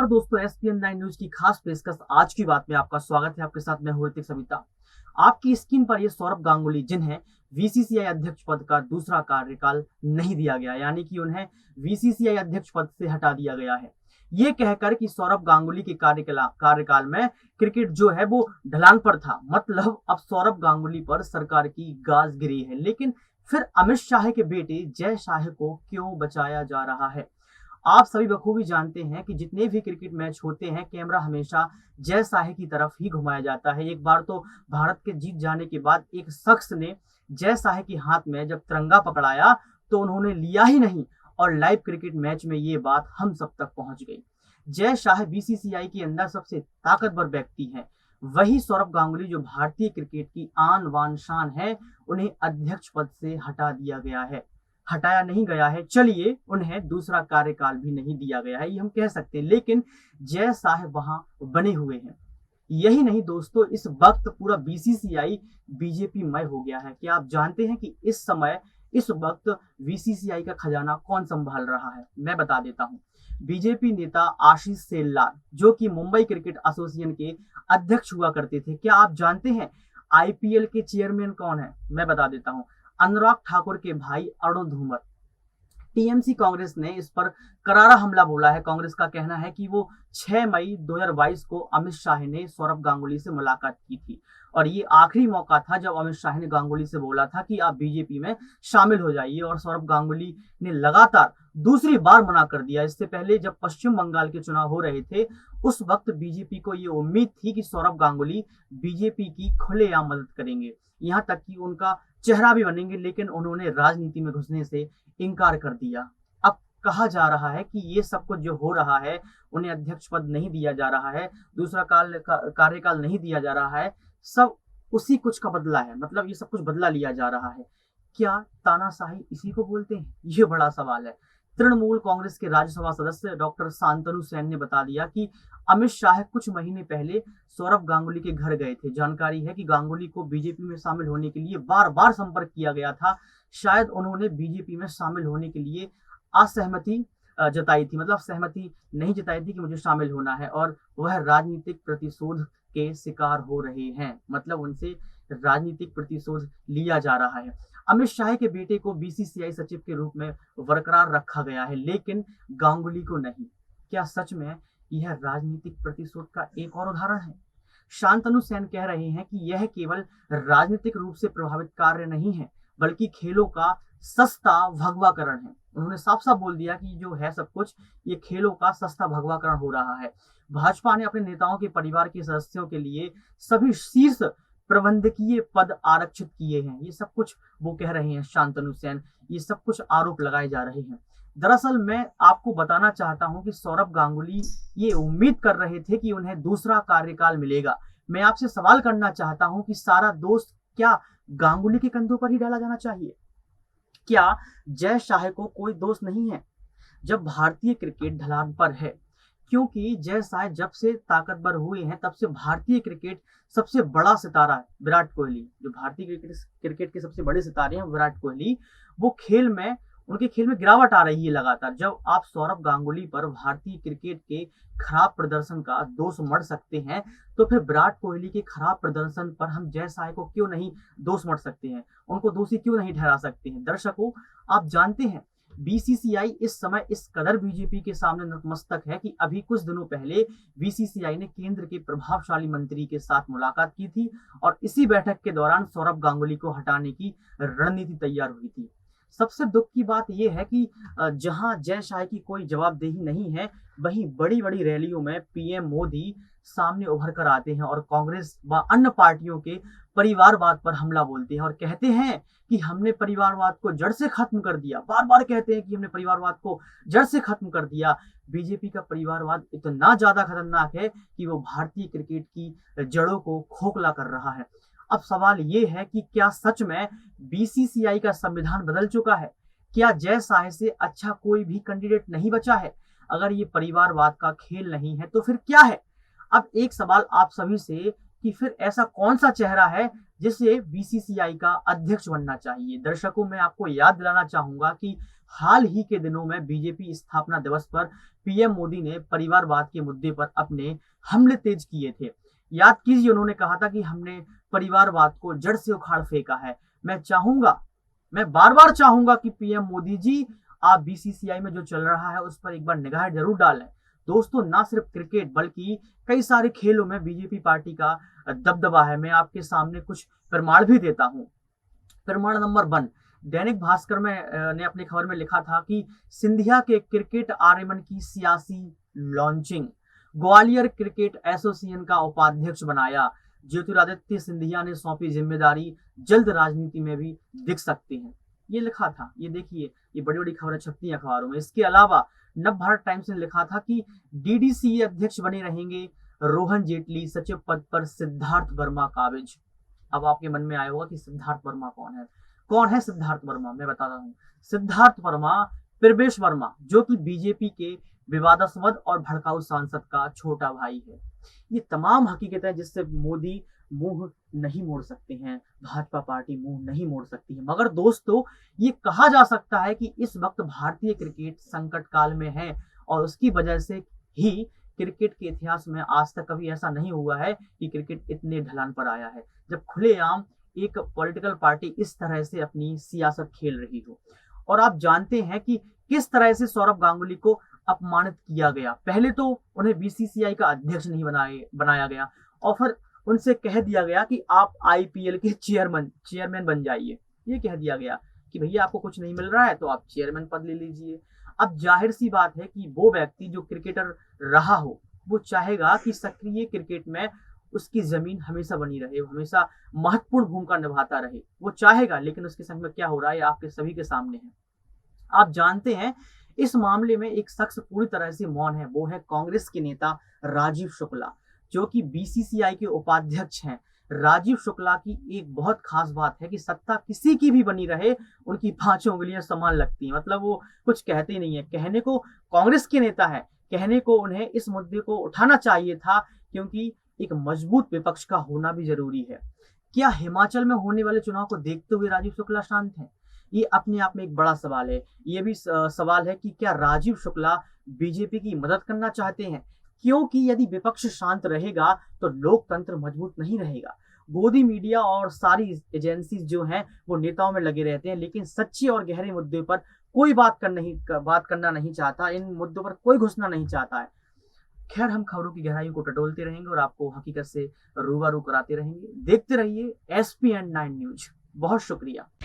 नमस्कार दोस्तों, ESPN 9 news की खास पेशकश आज की बात में आपका स्वागत है। आपके साथ मैं हूं ऋतिक सविता। आपकी स्क्रीन पर ये सौरभ गांगुली जिन्हें बीसीसीआई अध्यक्ष पद का दूसरा कार्यकाल नहीं दिया गया, यानी कि उन्हें बीसीसीआई अध्यक्ष पद से हटा दिया गया है, ये कहकर कि सौरभ गांगुली के कार्यकाल में क्रिकेट जो है वो ढलान पर था। मतलब अब सौरभ गांगुली पर सरकार की गाज गिरी है। लेकिन फिर अमित शाह के बेटे जय शाह को क्यों बचाया जा रहा है? आप सभी बखूबी जानते हैं कि जितने भी क्रिकेट मैच होते हैं, कैमरा हमेशा जय शाह की तरफ ही घुमाया जाता है। एक बार तो भारत के जीत जाने के बाद एक शख्स ने जय शाह के हाथ में जब तिरंगा पकड़ाया तो उन्होंने लिया ही नहीं, और लाइव क्रिकेट मैच में ये बात हम सब तक पहुंच गई। जय शाह बीसीसीआई के अंदर सबसे ताकतवर व्यक्ति हैं। वही सौरभ गांगुली जो भारतीय क्रिकेट की आन बान शान है, उन्हें अध्यक्ष पद से हटा दिया गया है। हटाया नहीं गया है, चलिए उन्हें दूसरा कार्यकाल भी नहीं दिया गया है, ये हम कह सकते हैं, लेकिन जय शाह वहां बने हुए हैं। यही नहीं दोस्तों, इस वक्त पूरा बीसीसीआई बीजेपी मय हो गया है। क्या आप जानते हैं कि इस वक्त बीसीसीआई का खजाना कौन संभाल रहा है? मैं बता देता हूं। बीजेपी नेता आशीष सेल्लार, जो कि मुंबई क्रिकेट एसोसिएशन के अध्यक्ष हुआ करते थे। क्या आप जानते हैं आईपीएल के चेयरमैन कौन है? मैं बता देता हूं, अनुराग ठाकुर के भाई अरुण धूमर। टीएमसी कांग्रेस ने इस पर करारा हमला बोला है। कांग्रेस का कहना है कि वो 6 मई 2022 को अमित शाह ने सौरभ गांगुली से मुलाकात की थी, और ये आखिरी मौका था जब अमित शाह ने गांगुली से बोला था कि आप बीजेपी में शामिल हो जाइए, और सौरभ गांगुली ने लगातार दूसरी बार मना कर दिया। इससे पहले जब पश्चिम बंगाल के चुनाव हो रहे थे, उस वक्त बीजेपी को ये उम्मीद थी कि सौरभ गांगुली बीजेपी की खुलेआम मदद करेंगे, यहाँ तक कि उनका चेहरा भी बनेंगे, लेकिन उन्होंने राजनीति में घुसने से इनकार कर दिया। अब कहा जा रहा है कि ये सब कुछ जो हो रहा है, उन्हें अध्यक्ष पद नहीं दिया जा रहा है, दूसरा कार्यकाल नहीं दिया जा रहा है, सब उसी कुछ का बदला है। मतलब ये सब कुछ बदला लिया जा रहा है। क्या तानाशाही इसी को बोलते हैं? ये बड़ा सवाल है। तृणमूल कांग्रेस के राज्यसभा सदस्य डॉक्टर शांतनु सेन ने बता दिया कि अमित शाह कुछ महीने पहले सौरभ गांगुली के घर गए थे। जानकारी है कि गांगुली को बीजेपी में शामिल होने के लिए बार बार संपर्क किया गया था। शायद उन्होंने बीजेपी में शामिल होने के लिए असहमति जताई थी, मतलब सहमति नहीं जताई थी कि मुझे शामिल होना है, और वह राजनीतिक प्रतिशोध के शिकार हो रहे हैं। मतलब उनसे राजनीतिक प्रतिशोध लिया जा रहा है। अमित शाह के बेटे को बीसीसीआई सचिव के रूप में बरकरार रखा गया है, लेकिन गांगुली को नहीं। क्या सच में यह राजनीतिक प्रतिशोध का एक और उदाहरण है? शांतनु सेन कह रहे हैं कि यह केवल राजनीतिक रूप से प्रभावित कार्य नहीं है, बल्कि खेलों का सस्ता भगवाकरण है। उन्होंने साफ साफ बोल दिया कि जो है सब कुछ, ये खेलों का सस्ता भगवाकरण हो रहा है। भाजपा ने अपने नेताओं के परिवार के सदस्यों के लिए सभी शीर्ष प्रबंधकीय पद आरक्षित किए हैं। ये सब कुछ वो कह रहे हैं शांतनु सेन, ये सब कुछ आरोप लगाए जा रहे हैं। दरअसल मैं आपको बताना चाहता हूं कि सौरभ गांगुली ये उम्मीद कर रहे थे कि उन्हें दूसरा कार्यकाल मिलेगा। मैं आपसे सवाल करना चाहता हूं कि सारा दोष क्या गांगुली के कंधों पर ही डाला जाना चाहिए? क्या जय शाह को कोई दोष नहीं है जब भारतीय क्रिकेट ढलान पर है? क्योंकि जय शाह जब से ताकतवर हुए हैं, तब से भारतीय क्रिकेट सबसे बड़ा सितारा है विराट कोहली। जो भारतीय क्रिकेट के सबसे बड़े सितारे हैं विराट कोहली, वो उनके खेल में गिरावट आ रही है लगातार। जब आप सौरभ गांगुली पर भारतीय क्रिकेट के खराब प्रदर्शन का दोष मढ़ सकते हैं, तो फिर विराट कोहली के खराब प्रदर्शन पर हम जय शाह को क्यों नहीं दोष मढ़ सकते हैं? उनको दोषी क्यों नहीं ठहरा सकते हैं? दर्शकों, आप जानते हैं बीसीसीआई इस समय इस कदर बीजेपी के सामने नतमस्तक है कि अभी कुछ दिनों पहले बीसीसीआई ने केंद्र के प्रभावशाली मंत्री के साथ मुलाकात की थी, और इसी बैठक के दौरान सौरभ गांगुली को हटाने की रणनीति तैयार हुई थी। सबसे दुख की बात यह है कि जहां जय शाह की कोई जवाबदेही नहीं है, वहीं बड़ी बड़ी रैलियों में पीएम मोदी सामने उभर कर आते हैं और कांग्रेस व अन्य पार्टियों के परिवारवाद पर हमला बोलते हैं, और कहते हैं कि हमने परिवारवाद को जड़ से खत्म कर दिया। बार बार कहते हैं कि हमने परिवारवाद को जड़ से खत्म कर दिया। बीजेपी का परिवारवाद इतना ज्यादा खतरनाक है कि वो भारतीय क्रिकेट की जड़ों को खोखला कर रहा है। अब सवाल ये है कि क्या सच में बीसीसीआई का संविधान बदल चुका है? क्या जय शाह से अच्छा कोई भी कैंडिडेट नहीं बचा है? अगर ये परिवारवाद का खेल नहीं है तो फिर क्या है? अब एक सवाल आप सभी से कि फिर ऐसा कौन सा चेहरा है जिसे बीसीसीआई का अध्यक्ष बनना चाहिए। दर्शकों, मैं आपको याद दिलाना चाहूंगा कि हाल ही के दिनों में बीजेपी स्थापना दिवस पर पीएम मोदी ने परिवारवाद के मुद्दे पर अपने हमले तेज किए थे। याद कीजिए, उन्होंने कहा था कि हमने परिवारवाद को जड़ से उखाड़ फेंका है। मैं बार बार चाहूंगा कि पीएम मोदी जी, आप बीसीसीआई में जो चल रहा है उस पर एक बार निगाह जरूर डालें। दोस्तों, ना सिर्फ क्रिकेट बल्कि कई सारे खेलों में बीजेपी पार्टी का दबदबा है। मैं आपके सामने कुछ प्रमाण भी देता हूं। प्रमाण नंबर 1, दैनिक भास्कर में ने अपनी खबर में लिखा था कि सिंधिया के क्रिकेट आर्यमन की सियासी लॉन्चिंग, ग्वालियर क्रिकेट एसोसिएशन का उपाध्यक्ष बनाया। ज्योतिरादित्य सिंधिया ने सौंपी जिम्मेदारी, जल्द राजनीति में भी दिख सकती हैं। ये लिखा था। ये देखिए, ये बड़ी बड़ी खबरें छपती हैं अखबारों में। इसके अलावा नवभारत टाइम्स ने लिखा था कि डीडीसीए अध्यक्ष बने रहेंगे रोहन जेटली, सचिव पद पर सिद्धार्थ वर्मा काबिज। अब आपके मन में आया होगा कि सिद्धार्थ वर्मा कौन है? कौन है सिद्धार्थ वर्मा? मैं बताता हूँ। सिद्धार्थ वर्मा प्रवेश वर्मा, जो कि बीजेपी के विवादास्पद और भड़काऊ सांसद का छोटा भाई है। ये तमाम हकीकतें जिससे मोदी मुंह नहीं मोड़ सकते हैं, भाजपा पार्टी मुंह नहीं मोड़ सकती है। मगर दोस्तों, ये कहा जा सकता है कि इस वक्त भारतीय क्रिकेट संकट काल में है और उसकी वजह से ही क्रिकेट के इतिहास में आज तक कभी ऐसा नहीं हुआ है कि क्रिकेट इतने ढलान पर आया है, जब खुलेआम एक पॉलिटिकल पार्टी इस तरह से अपनी सियासत खेल रही हो। और आप जानते हैं कि किस तरह से सौरभ गांगुली को अपमानित किया गया। पहले तो उन्हें बीसीसीआई का अध्यक्ष नहीं बनाया गया और फिर उनसे कह दिया गया कि आप आईपीएल के चेयरमैन बन जाइए। ये कह दिया गया कि भैया आपको कुछ नहीं मिल रहा है तो आप चेयरमैन पद ले लीजिए। अब जाहिर सी बात है कि वो व्यक्ति जो क्रिकेटर रहा हो, वो चाहेगा कि सक्रिय क्रिकेट में उसकी जमीन हमेशा बनी रहे, हमेशा महत्वपूर्ण भूमिका निभाता रहे। वो चाहेगा, लेकिन उसके संग में क्या हो रहा है आपके सभी के सामने है। आप जानते हैं, इस मामले में एक शख्स पूरी तरह से मौन है। वो है कांग्रेस के नेता राजीव शुक्ला, जो कि बीसीसीआई के उपाध्यक्ष हैं। राजीव शुक्ला की एक बहुत खास बात है कि सत्ता किसी की भी बनी रहे, उनकी पांचों उंगलियां समान लगती हैं। मतलब वो कुछ कहते ही नहीं है। कहने को कांग्रेस के नेता है, कहने को उन्हें इस मुद्दे को उठाना चाहिए था, क्योंकि एक मजबूत विपक्ष का होना भी जरूरी है। क्या हिमाचल में होने वाले चुनाव को देखते हुए राजीव शुक्ला शांत हैं? ये अपने आप में एक बड़ा सवाल है। ये भी सवाल है कि क्या राजीव शुक्ला बीजेपी की मदद करना चाहते हैं? क्योंकि यदि विपक्ष शांत रहेगा तो लोकतंत्र मजबूत नहीं रहेगा। गोदी मीडिया और सारी एजेंसी जो हैं वो नेताओं में लगे रहते हैं, लेकिन सच्चे और गहरे मुद्दे पर कोई बात करना नहीं चाहता। इन मुद्दों पर कोई घुसना नहीं चाहता है। खैर, हम खबरों की गहराइयों को टटोलते रहेंगे और आपको हकीकत से रूबरू कराते रहेंगे। देखते रहिए SPN9 न्यूज। बहुत शुक्रिया।